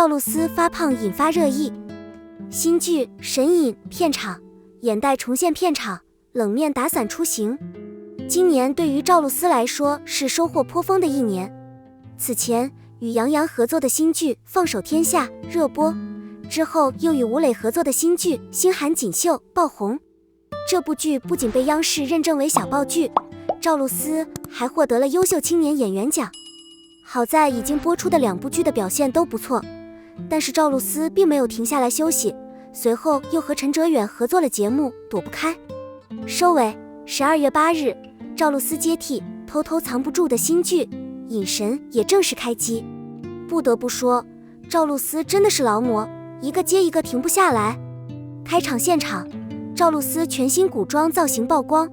赵露思发胖引发热议。新剧《神隐》片场，眼袋重现片场，冷面打伞出行。今年对于赵露思来说是收获颇丰的一年。此前与杨洋合作的新剧《放手天下》热播，之后又与吴磊合作的新剧《星寒锦绣》爆红。这部剧不仅被央视认证为小爆剧，赵露思还获得了优秀青年演员奖。好在已经播出的2部剧的表现都不错，但是赵露思并没有停下来休息，随后又和陈哲远合作了节目《躲不开》。收尾12月8日，赵露思接替偷偷藏不住的新剧《隐神》也正式开机。不得不说，赵露思真的是劳模，一个接一个停不下来。开场现场，赵露思全新古装造型曝光，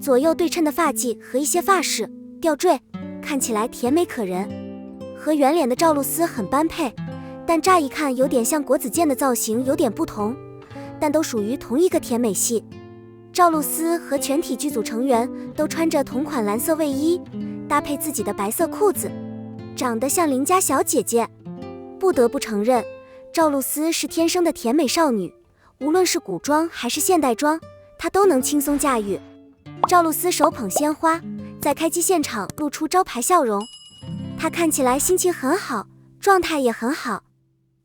左右对称的发髻和一些发饰吊坠，看起来甜美可人。和圆脸的赵露思很般配，但乍一看有点像国子监的造型有点不同，但都属于同一个甜美系。赵露思和全体剧组成员都穿着同款蓝色卫衣，搭配自己的白色裤子，长得像邻家小姐姐。不得不承认，赵露思是天生的甜美少女，无论是古装还是现代装，她都能轻松驾驭。赵露思手捧鲜花，在开机现场露出招牌笑容，她看起来心情很好，状态也很好。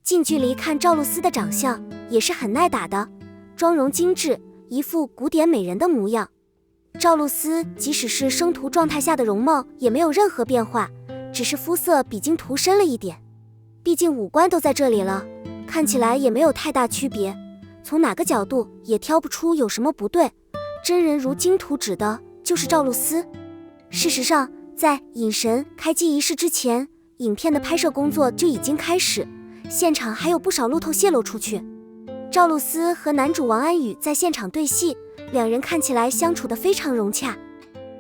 近距离看赵露思的长相也是很耐打的，妆容精致，一副古典美人的模样。赵露思即使是生涂状态下的容貌也没有任何变化，只是肤色比经涂深了一点。毕竟五官都在这里了，看起来也没有太大区别，从哪个角度也挑不出有什么不对。真人如经涂指的就是赵露思。事实上，在《隐神》开机仪式之前，影片的拍摄工作就已经开始，现场还有不少路透泄露出去。赵露思和男主王安宇在现场对戏，两人看起来相处得非常融洽。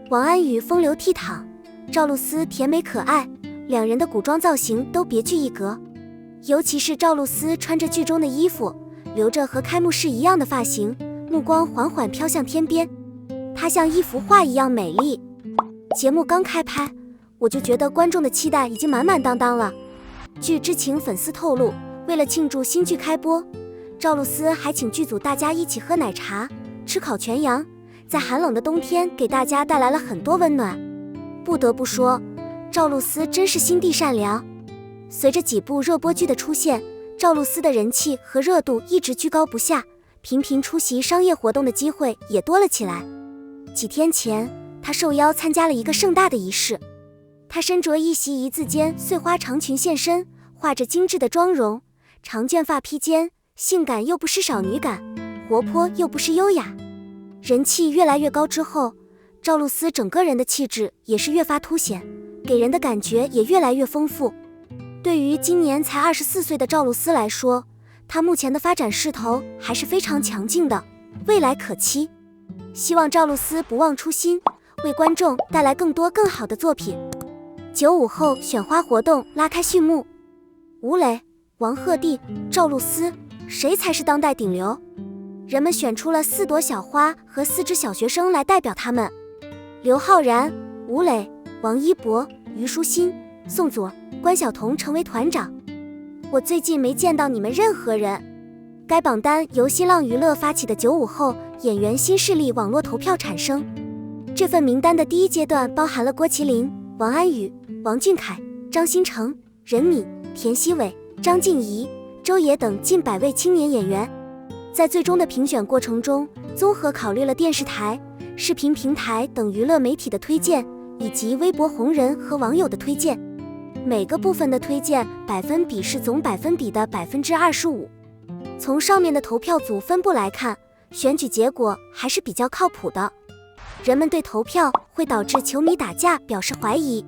王安宇风流倜傥，赵露思甜美可爱，两人的古装造型都别具一格。尤其是赵露思穿着剧中的衣服，留着和开幕式一样的发型，目光缓缓飘向天边，她像一幅画一样美丽。节目刚开拍，我就觉得观众的期待已经满满当当了。据知情粉丝透露，为了庆祝新剧开播，赵露思还请剧组大家一起喝奶茶，吃烤全羊，在寒冷的冬天给大家带来了很多温暖。不得不说，赵露思真是心地善良。随着几部热播剧的出现，赵露思的人气和热度一直居高不下，频频出席商业活动的机会也多了起来。几天前，她受邀参加了一个盛大的仪式，她身着一袭一字肩碎花长裙现身，画着精致的妆容，长卷发披肩，性感又不失少女感，活泼又不失优雅。人气越来越高之后，赵露思整个人的气质也是越发凸显，给人的感觉也越来越丰富。对于今年才24岁的赵露思来说，她目前的发展势头还是非常强劲的，未来可期。希望赵露思不忘初心，为观众带来更多更好的作品。95后选花活动拉开序幕，吴磊、王鹤棣、赵露思，谁才是当代顶流？人们选出了4朵小花和4只小学生来代表他们：刘昊然、吴磊、王一博、虞书欣、宋祖、关晓彤成为团长。我最近没见到你们任何人。该榜单由新浪娱乐发起的95后演员新势力网络投票产生。这份名单的第一阶段包含了郭麒麟、王安宇、王俊凯、张新成、任敏、田曦伟、张婧仪、周也等近100位青年演员。在最终的评选过程中，综合考虑了电视台、视频平台等娱乐媒体的推荐，以及微博红人和网友的推荐。每个部分的推荐百分比是总百分比的25%。从上面的投票组分布来看，选举结果还是比较靠谱的。人们对投票会导致球迷打架表示怀疑。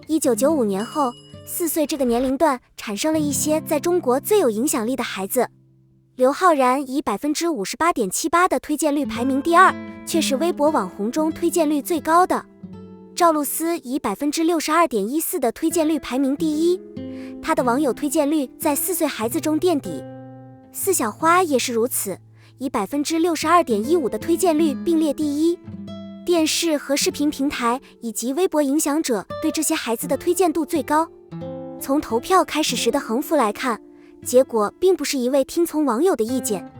1995年后，4岁这个年龄段产生了一些在中国最有影响力的孩子。刘昊然以 58.78% 的推荐率排名第2，却是微博网红中推荐率最高的。赵露思以 62.14% 的推荐率排名第1，她的网友推荐率在4岁孩子中垫底。4小花也是如此，以 62.15% 的推荐率并列第1。电视和视频平台以及微博影响者对这些孩子的推荐度最高。从投票开始时的横幅来看，结果并不是一味听从网友的意见，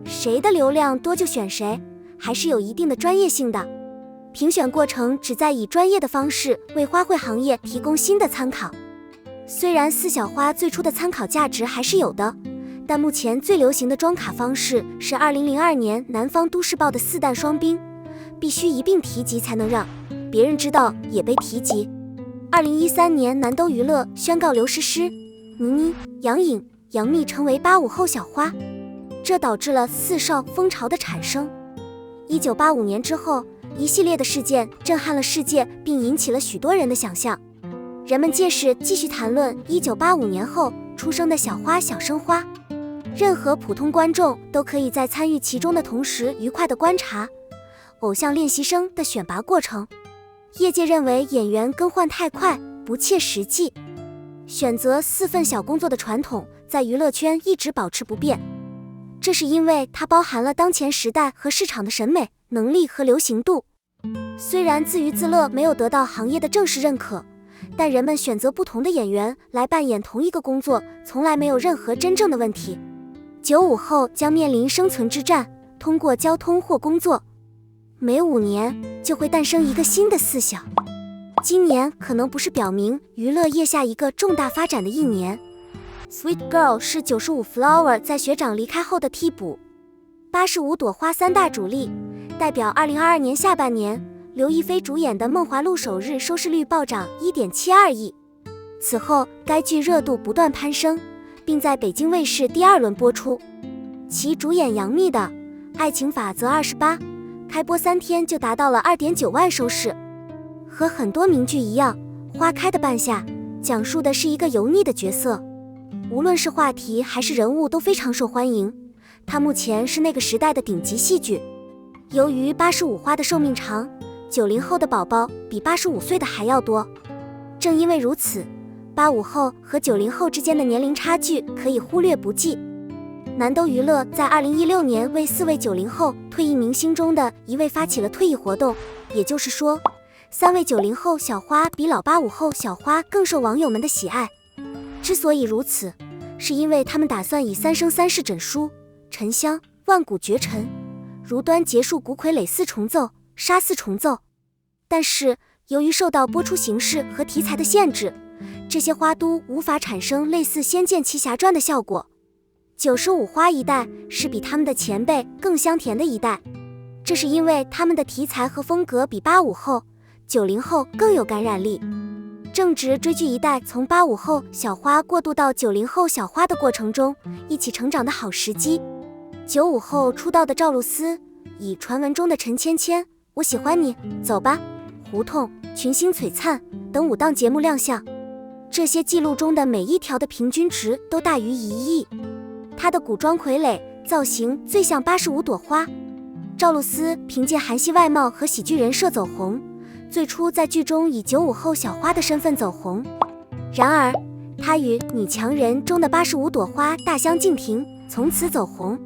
谁的流量多就选谁，还是有一定的专业性的。评选过程旨在以专业的方式为花卉行业提供新的参考。虽然四小花最初的参考价值还是有的，但目前最流行的装卡方式是2002年南方都市报的4弹双冰，必须一并提及才能让别人知道也被提及。2013年南都娱乐宣告刘诗诗、倪妮、杨颖、杨幂成为85后小花，这导致了四少风潮的产生。1985年之后，一系列的事件震撼了世界，并引起了许多人的想象。人们届时继续谈论1985年后出生的小花小生花。任何普通观众都可以在参与其中的同时愉快地观察偶像练习生的选拔过程。业界认为演员更换太快，不切实际。选择4份小工作的传统在娱乐圈一直保持不变，这是因为它包含了当前时代和市场的审美、能力和流行度。虽然自娱自乐没有得到行业的正式认可，但人们选择不同的演员来扮演同一个工作，从来没有任何真正的问题。95后将面临生存之战，通过交通或工作，每5年就会诞生一个新的四小。今年可能不是表明娱乐业下一个重大发展的一年。Sweet Girl 是95 Flower 在学长离开后的替补。85朵花3大主力，代表2022年下半年，刘亦菲主演的《梦华录》首日收视率暴涨 1.72 亿。此后该剧热度不断攀升，并在北京卫视第2轮播出。其主演杨幂的《爱情法则28》开播3天就达到了 2.9 万收视。和很多名剧一样，《花开的半夏》讲述的是一个油腻的角色，无论是话题还是人物都非常受欢迎。它目前是那个时代的顶级戏剧。由于85花的寿命长，90后的宝宝比85岁的还要多。正因为如此，85后和90后之间的年龄差距可以忽略不计。南都娱乐在2016年为4位90后退役明星中的一位发起了退役活动，也就是说，3位90后小花比老85后小花更受网友们的喜爱。之所以如此，是因为他们打算以3生3世枕书、沉香、万古绝尘、如端结束骨傀儡4重奏、杀4重奏。但是由于受到播出形式和题材的限制，这些花都无法产生类似《仙剑奇侠传》的效果。95花一代是比他们的前辈更香甜的一代，这是因为他们的题材和风格比85后、90后更有感染力。正值追剧一代从85后小花过渡到90后小花的过程中一起成长的好时机。95后出道的赵露思以传闻中的陈芊芊、我喜欢你、走吧、胡同、群星璀璨等5档节目亮相，这些记录中的每一条的平均值都大于1亿。她的古装傀儡造型最像85朵花。赵露思凭借韩系外貌和喜剧人设走红，最初在剧中以95后小花的身份走红。然而她与《女强人》中的85朵花大相径庭，从此走红。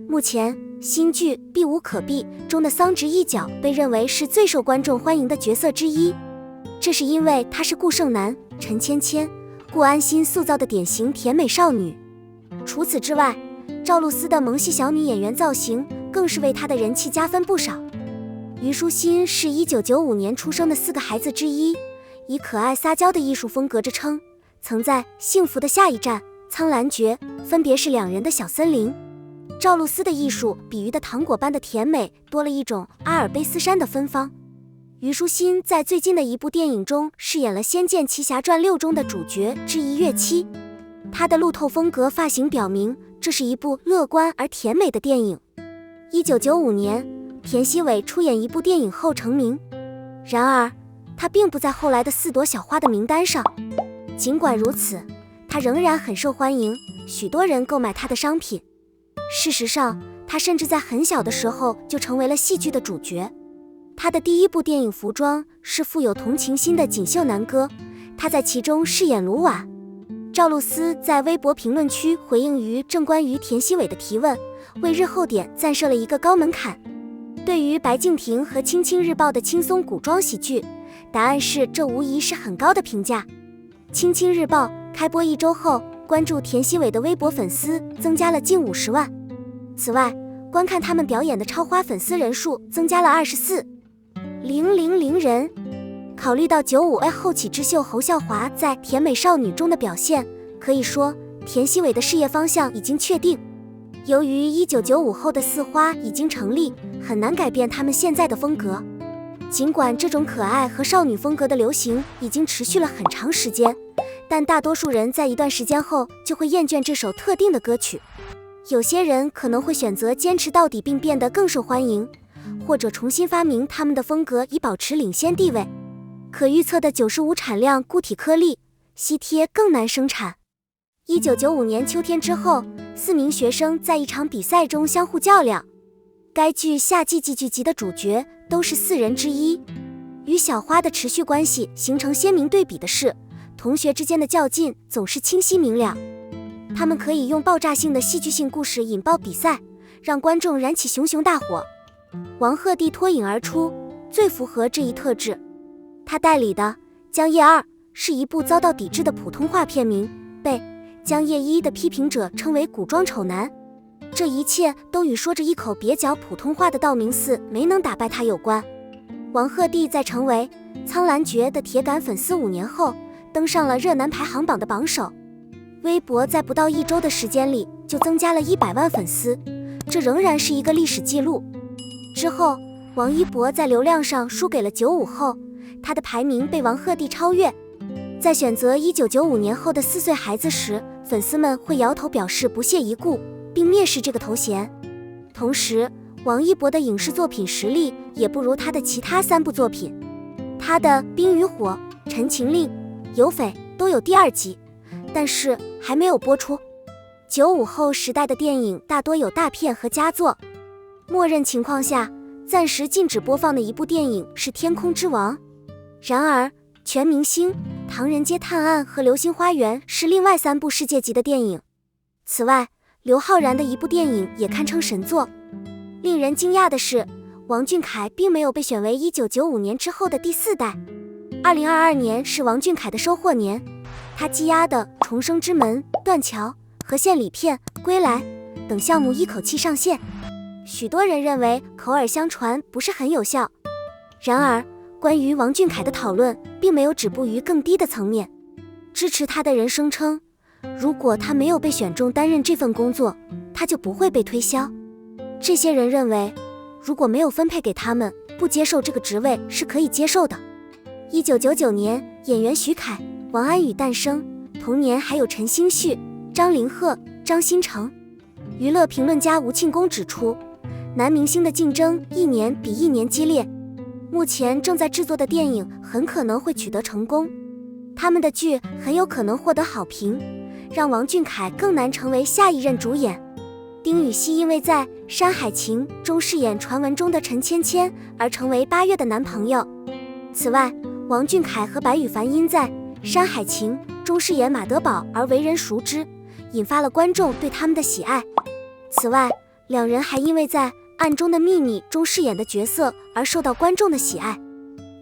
目前新剧《避无可避》中的桑植一角被认为是最受观众欢迎的角色之一，这是因为她是顾胜男、陈芊芊、顾安心塑造的典型甜美少女。除此之外，赵露思的萌系小女演员造型更是为她的人气加分不少。虞书欣是1995年出生的4个孩子之一，以可爱撒娇的艺术风格着称，曾在《幸福的下一站》、《苍兰诀》分别是2人的小森林。赵露思的艺术比喻的糖果般的甜美多了一种阿尔卑斯山的芬芳。虞书欣在最近的一部电影中饰演了《仙剑奇侠传6》中的主角之一月妻，她的路透风格发型表明这是一部乐观而甜美的电影。1995年，田曦伟出演一部电影后成名，然而他并不在后来的4朵小花的名单上。尽管如此，他仍然很受欢迎，许多人购买他的商品。事实上，他甚至在很小的时候就成为了戏剧的主角。他的第1部电影服装是富有同情心的锦绣男歌，他在其中饰演卢绾。赵露思在微博评论区回应于正关于田曦伟的提问，为日后点赞设了一个高门槛。对于白敬亭和青青日报的轻松古装喜剧，答案是这无疑是很高的评价。青青日报开播1周后，关注田曦伟的微博粉丝增加了近50万。此外，观看他们表演的超花粉丝人数增加了24,000人。考虑到95A 后起之秀侯孝华在《甜美少女》中的表现，可以说田曦伟的事业方向已经确定。由于1995后的四花已经成立，很难改变他们现在的风格。尽管这种可爱和少女风格的流行已经持续了很长时间，但大多数人在一段时间后就会厌倦这首特定的歌曲。有些人可能会选择坚持到底并变得更受欢迎，或者重新发明他们的风格以保持领先地位。可预测的95产量固体颗粒烯贴更难生产。1995年秋天之后，4名学生在一场比赛中相互较量。该剧夏季剧集的主角都是4人之一。与小花的持续关系形成鲜明对比的是，同学之间的较劲总是清晰明了。他们可以用爆炸性的戏剧性故事引爆比赛，让观众燃起熊熊大火。王鹤棣脱颖而出，最符合这一特质。他代理的《江夜2》是一部遭到抵制的普通话片名，被《江夜1》的批评者称为古装丑男。这一切都与说着一口蹩脚普通话的道明寺没能打败他有关。王鹤棣在成为苍兰诀的铁杆粉丝5年后，登上了热男排行榜的榜首。微博在不到1周的时间里就增加了100万粉丝，这仍然是一个历史记录。之后，王一博在流量上输给了95后，他的排名被王鹤棣超越。在选择1995年后的4岁孩子时，粉丝们会摇头表示不屑一顾，并蔑视这个头衔。同时，王一博的影视作品实力也不如他的其他3部作品。他的《冰与火》《陈情令》《有匪》都有第2集，但是还没有播出。95后时代的电影大多有大片和佳作，默认情况下，暂时禁止播放的一部电影是《天空之王》。然而，《全明星》《唐人街探案》和《流星花园》是另外3部世界级的电影。此外，刘昊然的一部电影也堪称神作。令人惊讶的是，王俊凯并没有被选为1995年之后的第4代。2022年是王俊凯的收获年，他积压的《重生之门》《断桥》和献礼片《归来》等项目一口气上线。许多人认为口耳相传不是很有效。然而，关于王俊凯的讨论并没有止步于更低的层面。支持他的人声称，如果他没有被选中担任这份工作，他就不会被推销。这些人认为，如果没有分配给他们，不接受这个职位是可以接受的。1999年，演员徐凯、王安宇诞生，同年还有陈星旭、张凌赫、张新成。娱乐评论家吴庆功指出，男明星的竞争一年比一年激烈，目前正在制作的电影很可能会取得成功，他们的剧很有可能获得好评，让王俊凯更难成为下一任主演。丁禹兮因为在《山海情》中饰演传闻中的陈芊芊而成为8月的男朋友。此外，王俊凯和白羽凡因在《山海情》中饰演马德宝而为人熟知，引发了观众对他们的喜爱。此外，两人还因为在《暗中的秘密》中饰演的角色而受到观众的喜爱。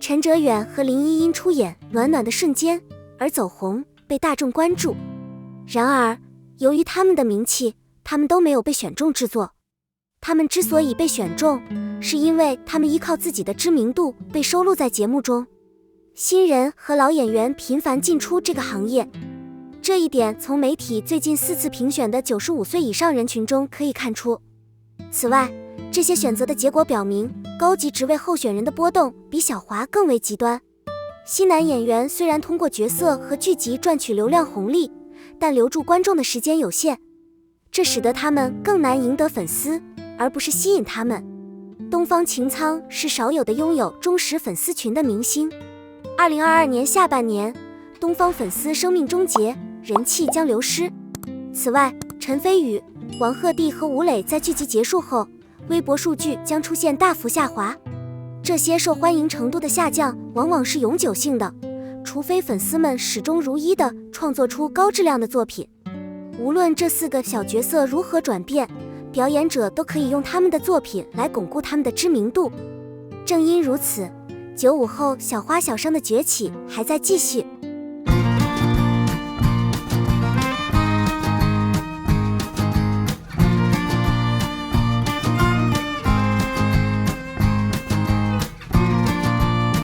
陈哲远和林依因出演《暖暖的瞬间》而走红，被大众关注。然而，由于他们的名气，他们都没有被选中制作。他们之所以被选中，是因为他们依靠自己的知名度被收录在节目中。新人和老演员频繁进出这个行业，这一点从媒体最近4次评选的95岁以上人群中可以看出。此外，这些选择的结果表明，高级职位候选人的波动比小华更为极端。新男演员虽然通过角色和剧集赚取流量红利，但留住观众的时间有限，这使得他们更难赢得粉丝，而不是吸引他们。东方擎苍是少有的拥有忠实粉丝群的明星。2022年下半年，东方粉丝生命终结，人气将流失。此外，陈飞宇、王鹤棣和吴磊在剧集结束后，微博数据将出现大幅下滑。这些受欢迎程度的下降往往是永久性的，除非粉丝们始终如一地创作出高质量的作品。无论这4个小角色如何转变，表演者都可以用他们的作品来巩固他们的知名度。正因如此，95后小花小生的崛起还在继续。